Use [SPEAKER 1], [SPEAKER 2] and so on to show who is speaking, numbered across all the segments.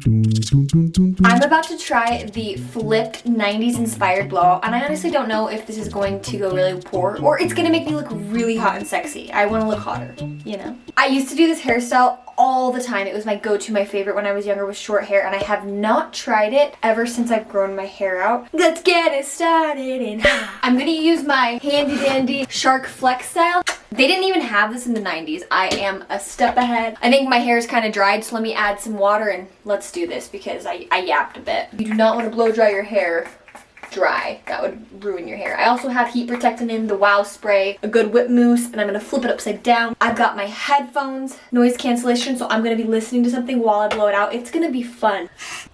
[SPEAKER 1] I'm about to try the flipped 90s inspired blowout, and I honestly don't know if this is going to go really poor or it's gonna make me look really hot and sexy. I wanna look hotter, you know? I used to do this hairstyle all the time. It was my go-to, my favorite when I was younger with short hair, and I have not tried it ever since I've grown my hair out. Let's get it started and I'm gonna use my handy dandy Shark Flex style. They didn't even have this in the 90s. I am a step ahead. I think my hair is kind of dried, so let me add some water and let's do this because I yapped a bit. You do not want to blow dry your hair dry. That would ruin your hair. I also have heat protectant in, the Wow spray, a good whip mousse, and I'm gonna flip it upside down. I've got my headphones, noise cancellation, so I'm gonna be listening to something while I blow it out. It's gonna be fun.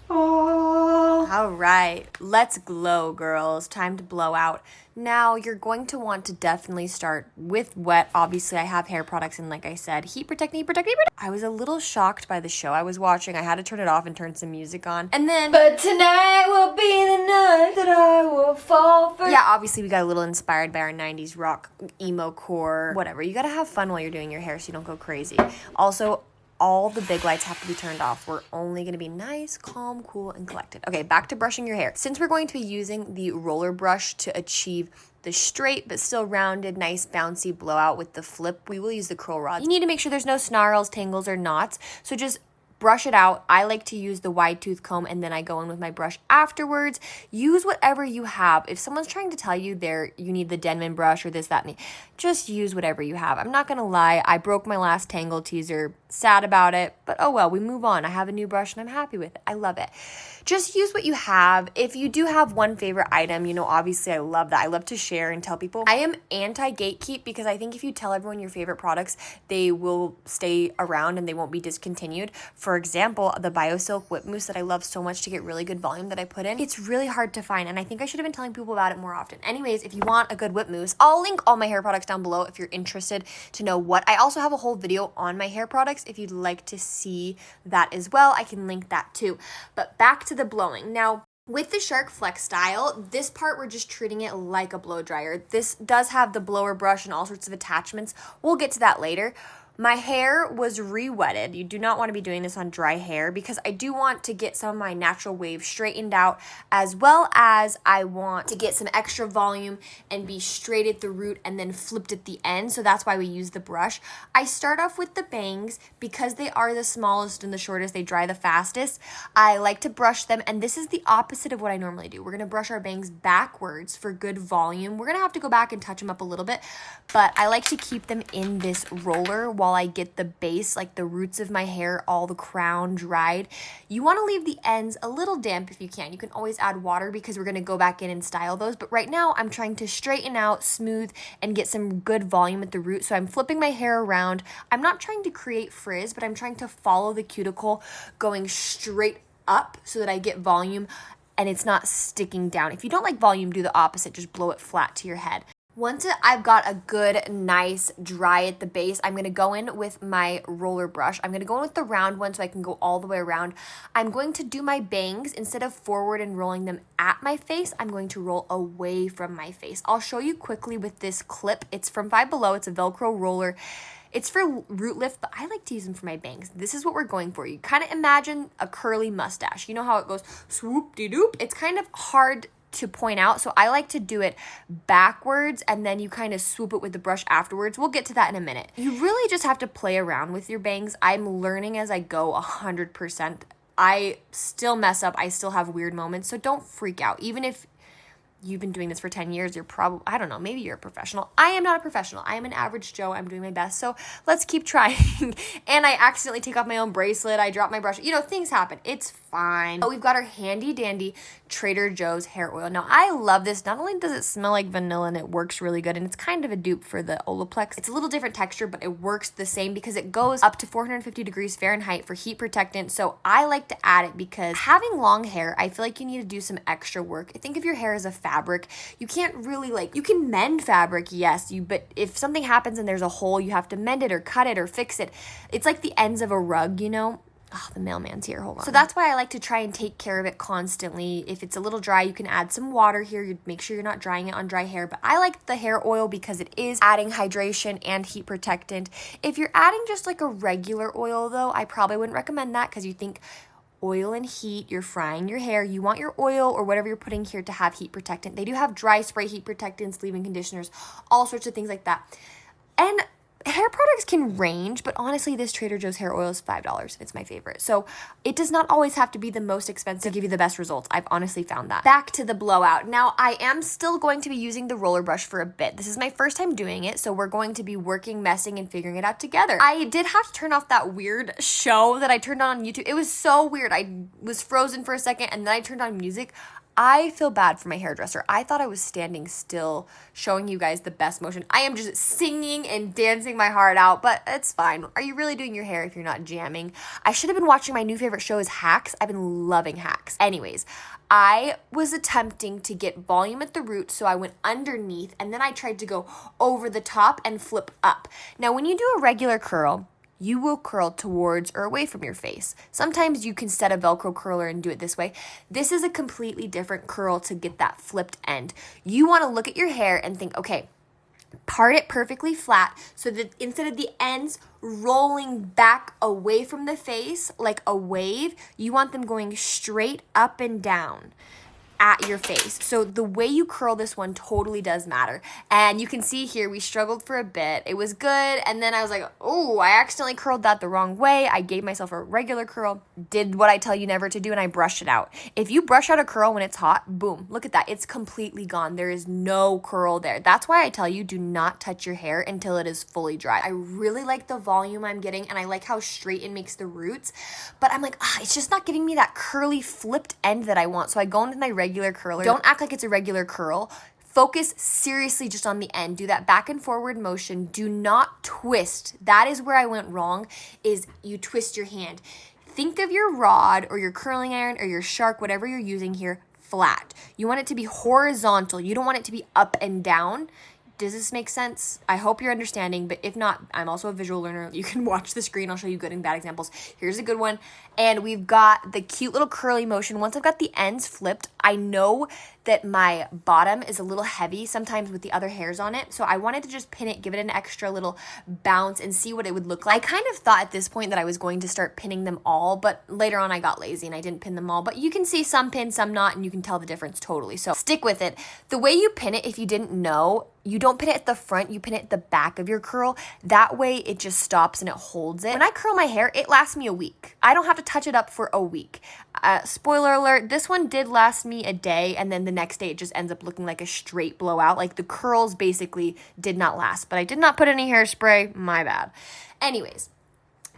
[SPEAKER 1] Oh.
[SPEAKER 2] All right, let's glow, girls. Time to blow out. Now, you're going to want to definitely start with wet. Obviously, I have hair products and like I said, heat protect, heat protect, heat protect. I was a little shocked by the show I was watching. I had to turn it off and turn some music on. And then,
[SPEAKER 1] but tonight will be the night that I will fall for.
[SPEAKER 2] Yeah, obviously we got a little inspired by our 90s rock, emo core, whatever. You gotta have fun while you're doing your hair so you don't go crazy. Also, all the big lights have to be turned off. We're only gonna be nice, calm, cool, and collected. Okay, back to brushing your hair. Since we're going to be using the roller brush to achieve the straight but still rounded, nice bouncy blowout with the flip, we will use the curl rod. You need to make sure there's no snarls, tangles, or knots. So just brush it out. I like to use the wide tooth comb and then I go in with my brush afterwards. Use whatever you have. If someone's trying to tell you you need the Denman brush or this, that, and the, just use whatever you have. I'm not gonna lie, I broke my last Tangle teaser, sad about it, but oh well, we move on. I have a new brush and I'm happy with it. I love it. Just use what you have. If you do have one favorite item, you know, obviously I love that. I love to share and tell people. I am anti-gatekeep because I think if you tell everyone your favorite products, they will stay around and they won't be discontinued. For example, the Biosilk Whipped Mousse that I love so much to get really good volume that I put in, it's really hard to find and I think I should have been telling people about it more often. Anyways, if you want a good whip mousse, I'll link all my hair products down below if you're interested to know what. I also have a whole video on my hair products if you'd like to see that as well. I can link that too. But back to the blowing. Now, with the Shark Flex style, this part we're just treating it like a blow dryer. This does have the blower brush and all sorts of attachments. We'll get to that later. My hair was re-wetted. You do not want to be doing this on dry hair because I do want to get some of my natural waves straightened out, as well as I want to get some extra volume and be straight at the root and then flipped at the end. So that's why we use the brush. I start off with the bangs because they are the smallest and the shortest. They dry the fastest. I like to brush them, and this is the opposite of what I normally do. We're going to brush our bangs backwards for good volume. We're going to have to go back and touch them up a little bit, but I like to keep them in this roller while I get the base, like the roots of my hair, all the crown dried. You want to leave the ends a little damp if you can. You can always add water because we're going to go back in and style those. But right now I'm trying to straighten out, smooth, and get some good volume at the root. So I'm flipping my hair around. I'm not trying to create frizz, but I'm trying to follow the cuticle going straight up so that I get volume and it's not sticking down. If you don't like volume, do the opposite. Just blow it flat to your head. Once I've got a good, nice dry at the base, I'm going to go in with my roller brush. I'm going to go in with the round one so I can go all the way around. I'm going to do my bangs. Instead of forward and rolling them at my face, I'm going to roll away from my face. I'll show you quickly with this clip. It's from Five Below. It's a Velcro roller. It's for root lift, but I like to use them for my bangs. This is what we're going for. You kind of imagine a curly mustache. You know how it goes swoop-de-doop? It's kind of hard to point out, so I like to do it backwards and then you kind of swoop it with the brush afterwards. We'll get to that in a minute. You really just have to play around with your bangs. I'm learning as I go 100%. I still mess up. I still have weird moments, so don't freak out. Even if you've been doing this for 10 years, you're probably, I don't know, maybe you're a professional. I am not a professional. I am an average Joe. I'm doing my best. So let's keep trying. And I accidentally take off my own bracelet. I drop my brush. You know, things happen. It's fine. But we've got our handy dandy Trader Joe's hair oil. Now, I love this. Not only does it smell like vanilla and it works really good, and it's kind of a dupe for the Olaplex. It's a little different texture, but it works the same because it goes up to 450 degrees Fahrenheit for heat protectant. So I like to add it because having long hair, I feel like you need to do some extra work. I think if your hair is a fabric, you can't really you can mend fabric, yes, but if something happens and there's a hole, you have to mend it or cut it or fix it. It's like the ends of a rug, you know? Oh, the mailman's here. Hold on. So that's why I like to try and take care of it constantly. If it's a little dry, you can add some water here. You make sure you're not drying it on dry hair. But I like the hair oil because it is adding hydration and heat protectant. If you're adding just like a regular oil, though, I probably wouldn't recommend that because you think oil and heat. You're frying your hair. You want your oil or whatever you're putting here to have heat protectant. They do have dry spray heat protectants, leave-in conditioners, all sorts of things like that. And hair products can range, but honestly, this Trader Joe's hair oil is $5. It's my favorite. So it does not always have to be the most expensive to give you the best results. I've honestly found that. Back to the blowout. Now, I am still going to be using the roller brush for a bit. This is my first time doing it, so we're going to be working, messing, and figuring it out together. I did have to turn off that weird show that I turned on YouTube. It was so weird. I was frozen for a second, and then I turned on music. I feel bad for my hairdresser. I thought I was standing still, showing you guys the best motion. I am just singing and dancing my heart out, but it's fine. Are you really doing your hair if you're not jamming? I should have been watching my new favorite show is Hacks. I've been loving Hacks. Anyways, I was attempting to get volume at the root, so I went underneath, and then I tried to go over the top and flip up. Now, when you do a regular curl, you will curl towards or away from your face. Sometimes you can set a Velcro curler and do it this way. This is a completely different curl to get that flipped end. You want to look at your hair and think, okay, part it perfectly flat so that instead of the ends rolling back away from the face like a wave, you want them going straight up and down at your face. So the way you curl this one totally does matter. And you can see here, we struggled for a bit. It was good. And then I was like, oh, I accidentally curled that the wrong way. I gave myself a regular curl, did what I tell you never to do, and I brushed it out. If you brush out a curl when it's hot, boom, look at that. It's completely gone. There is no curl there. That's why I tell you, do not touch your hair until it is fully dry. I really like the volume I'm getting, and I like how straight it makes the roots. But I'm like, it's just not giving me that curly flipped end that I want. So I go into my regular curler. Don't act like it's a regular curl. Focus seriously just on the end. Do that back and forward motion. Do not twist. That is where I went wrong, is you twist your hand. Think of your rod or your curling iron or your shark, whatever you're using here, flat. You want it to be horizontal. You don't want it to be up and down. Does this make sense? I hope you're understanding, but if not, I'm also a visual learner. You can watch the screen. I'll show you good and bad examples. Here's a good one. And we've got the cute little curly motion. Once I've got the ends flipped, I know that my bottom is a little heavy sometimes with the other hairs on it. So I wanted to just pin it, give it an extra little bounce and see what it would look like. I kind of thought at this point that I was going to start pinning them all, but later on I got lazy and I didn't pin them all. But you can see some pin, some not, and you can tell the difference totally. So stick with it. The way you pin it, if you didn't know, you don't pin it at the front, you pin it at the back of your curl. That way it just stops and it holds it. When I curl my hair, it lasts me a week. I don't have to touch it up for a week. Spoiler alert, this one did last me a day, and then the next day it just ends up looking like a straight blowout. Like the curls basically did not last, but I did not put any hairspray, my bad. Anyways,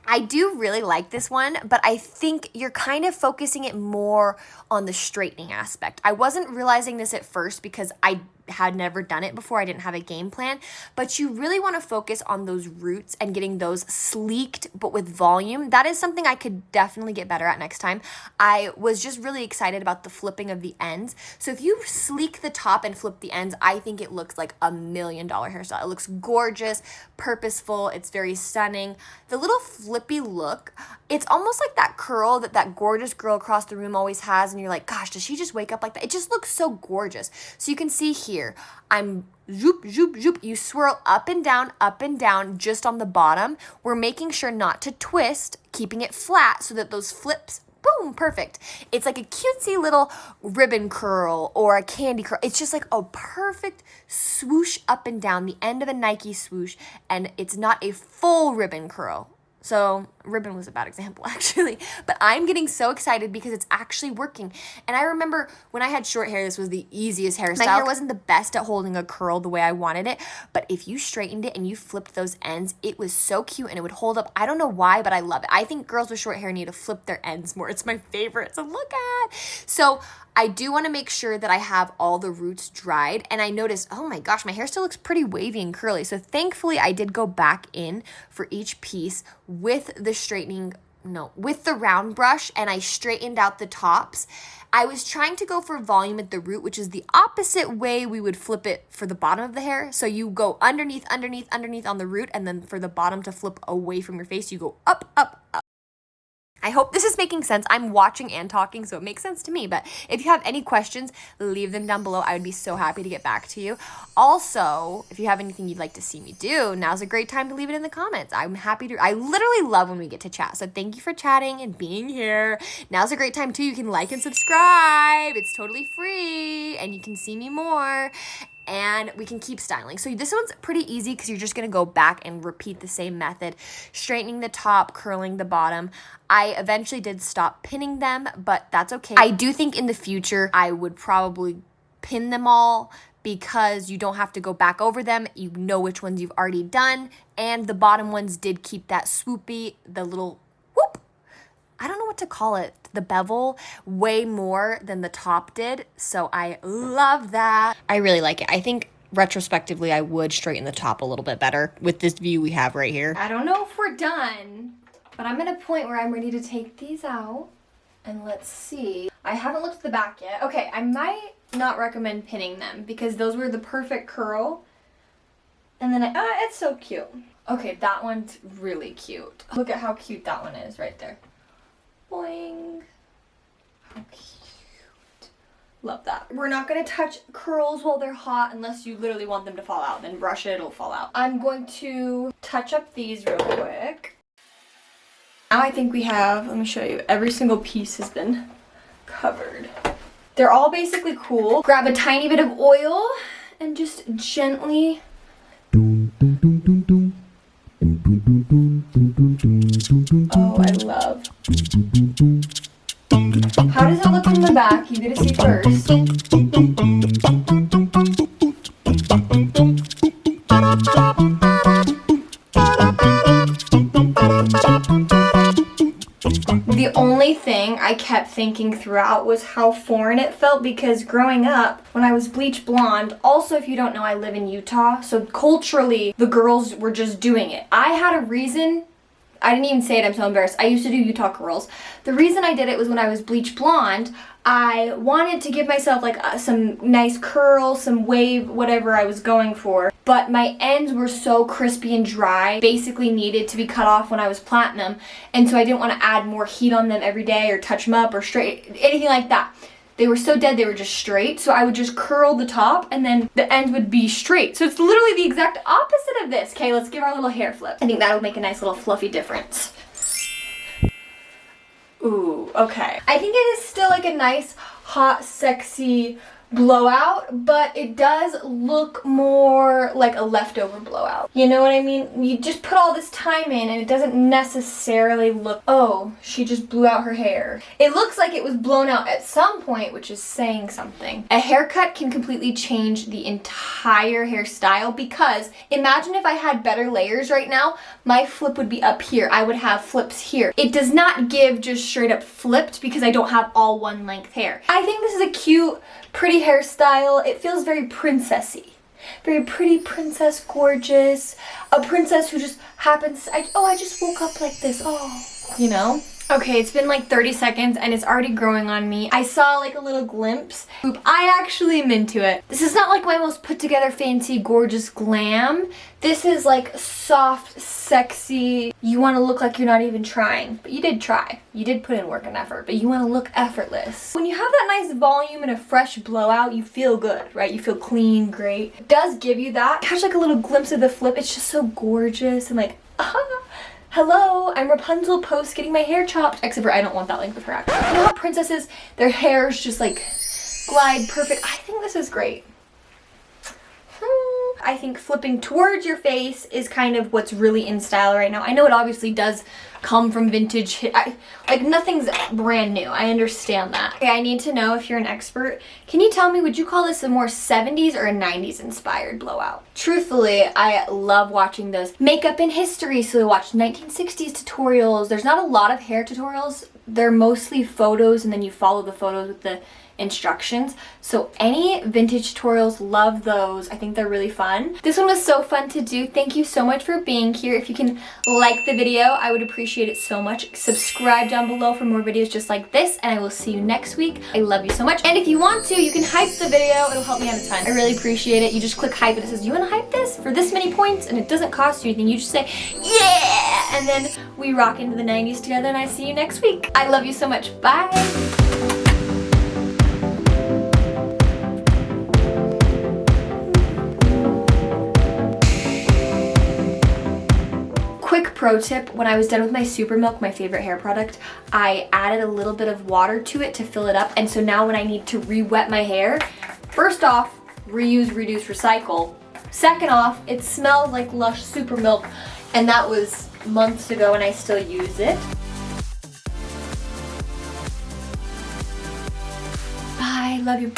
[SPEAKER 2] I do really like this one, but I think you're kind of focusing it more on the straightening aspect. I wasn't realizing this at first because I had never done it before. I didn't have a game plan, but you really want to focus on those roots and getting those sleeked, but with volume. That is something I could definitely get better at next time. I was just really excited about the flipping of the ends. So if you sleek the top and flip the ends, I think it looks like $1 million hairstyle. It looks gorgeous, purposeful. It's very stunning. The little flippy look, it's almost like that curl that gorgeous girl across the room always has, and you're like, gosh, does she just wake up like that? It just looks so gorgeous. So you can see here, I'm zoop, zoop, zoop. You swirl up and down just on the bottom. We're making sure not to twist, keeping it flat so that those flips, boom, perfect. It's like a cutesy little ribbon curl or a candy curl. It's just like a perfect swoosh up and down, the end of a Nike swoosh, and it's not a full ribbon curl. So ribbon was a bad example actually, but I'm getting so excited because it's actually working. And I remember when I had short hair, this was the easiest hairstyle. My hair wasn't the best at holding a curl the way I wanted it, but if you straightened it and you flipped those ends, it was so cute and it would hold up. I don't know why, but I love it. I think girls with short hair need to flip their ends more. It's my favorite to look at. So I do want to make sure that I have all the roots dried, and I noticed, oh my gosh, my hair still looks pretty wavy and curly. So thankfully I did go back in for each piece with the round brush, and I straightened out the tops. I was trying to go for volume at the root, which is the opposite way we would flip it for the bottom of the hair. So you go underneath on the root, and then for the bottom to flip away from your face, you go up, up, up. I hope this is making sense. I'm watching and talking, so it makes sense to me. But if you have any questions, leave them down below. I would be so happy to get back to you. Also, if you have anything you'd like to see me do, now's a great time to leave it in the comments. I'm happy to. I literally love when we get to chat. So thank you for chatting and being here. Now's a great time too. You can like and subscribe. It's totally free and you can see me more. And we can keep styling. So this one's pretty easy because you're just gonna go back and repeat the same method, straightening the top, curling the bottom. I eventually did stop pinning them, but that's okay. I do think in the future, I would probably pin them all because you don't have to go back over them. You know which ones you've already done. And the bottom ones did keep that swoopy, the little whoop. I don't know what to call it, the bevel, way more than the top did. So I love that. I really like it. I think retrospectively, I would straighten the top a little bit better with this view we have right here.
[SPEAKER 1] I don't know if we're done, but I'm at a point where I'm ready to take these out. And let's see. I haven't looked at the back yet. Okay, I might not recommend pinning them because those were the perfect curl. And then it's so cute. Okay, that one's really cute. Look at how cute that one is right there. Boing. How cute. Love that. We're not going to touch curls while they're hot unless you literally want them to fall out. Then brush it, it'll fall out. I'm going to touch up these real quick. Now I think we have, let me show you, every single piece has been covered. They're all basically cool. Grab a tiny bit of oil and just gently oh, I love. How does it look from the back? You get to see first. The only thing I kept thinking throughout was how foreign it felt because growing up, when I was bleach blonde, also if you don't know, I live in Utah, so culturally, the girls were just doing it. I had a reason. I didn't even say it, I'm so embarrassed. I used to do Utah curls. The reason I did it was when I was bleach blonde, I wanted to give myself like some nice curl, some wave, whatever I was going for. But my ends were so crispy and dry, basically needed to be cut off when I was platinum. And so I didn't want to add more heat on them every day or touch them up or straight, anything like that. They were so dead, they were just straight. So I would just curl the top and then the end would be straight. So it's literally the exact opposite of this. Okay, let's give our little hair flip. I think that'll make a nice little fluffy difference. Ooh, okay. I think it is still like a nice, hot, sexy blowout, but it does look more like a leftover blowout. You know what I mean? You just put all this time in and it doesn't necessarily look, oh, she just blew out her hair. It looks like it was blown out at some point, which is saying something. A haircut can completely change the entire hairstyle because imagine if I had better layers right now, my flip would be up here. I would have flips here. It does not give just straight up flipped because I don't have all one length hair. I think this is a cute, pretty hairstyle. It feels very princessy. Very pretty princess, gorgeous. A princess who just happens, I just woke up like this, oh, you know? Okay, it's been like 30 seconds and it's already growing on me. I saw like a little glimpse. I actually am into it. This is not like my most put together, fancy, gorgeous glam. This is like soft, sexy. You want to look like you're not even trying, but you did try. You did put in work and effort, but you want to look effortless. When you have that nice volume and a fresh blowout, you feel good, right? You feel clean, great. It does give you that. Catch like a little glimpse of the flip. It's just so gorgeous and like, hello, I'm Rapunzel post getting my hair chopped. Except for I don't want that length of hair actually. You know how princesses, their hair's just like glide perfect. I think this is great. I think flipping towards your face is kind of what's really in style right now. I know it obviously does come from vintage. Like nothing's brand new. I understand that. Okay, I need to know if you're an expert. Can you tell me, would you call this a more 70s or a 90s inspired blowout? Truthfully, I love watching those makeup in history. So we watch 1960s tutorials. There's not a lot of hair tutorials. They're mostly photos and then you follow the photos with the instructions. So any vintage tutorials, love those. I think they're really fun. This one was so fun to do. Thank you so much for being here. If you can like the video, I would appreciate it so much. Subscribe down below for more videos just like this, and I will see you next week. I love you so much. And if you want to, you can hype the video. It'll help me out a ton. I really appreciate it. You just click hype and it says, you want to hype this for this many points? And it doesn't cost you anything. You just say, yeah! that, and then we rock into the 90s together, and I see you next week. I love you so much. Bye. Quick pro tip, when I was done with my Super Milk, my favorite hair product, I added a little bit of water to it to fill it up, and so now when I need to re-wet my hair, first off, reuse, reduce, recycle. Second off, it smells like Lush Super Milk, and that was months ago and I still use it. Bye, love you.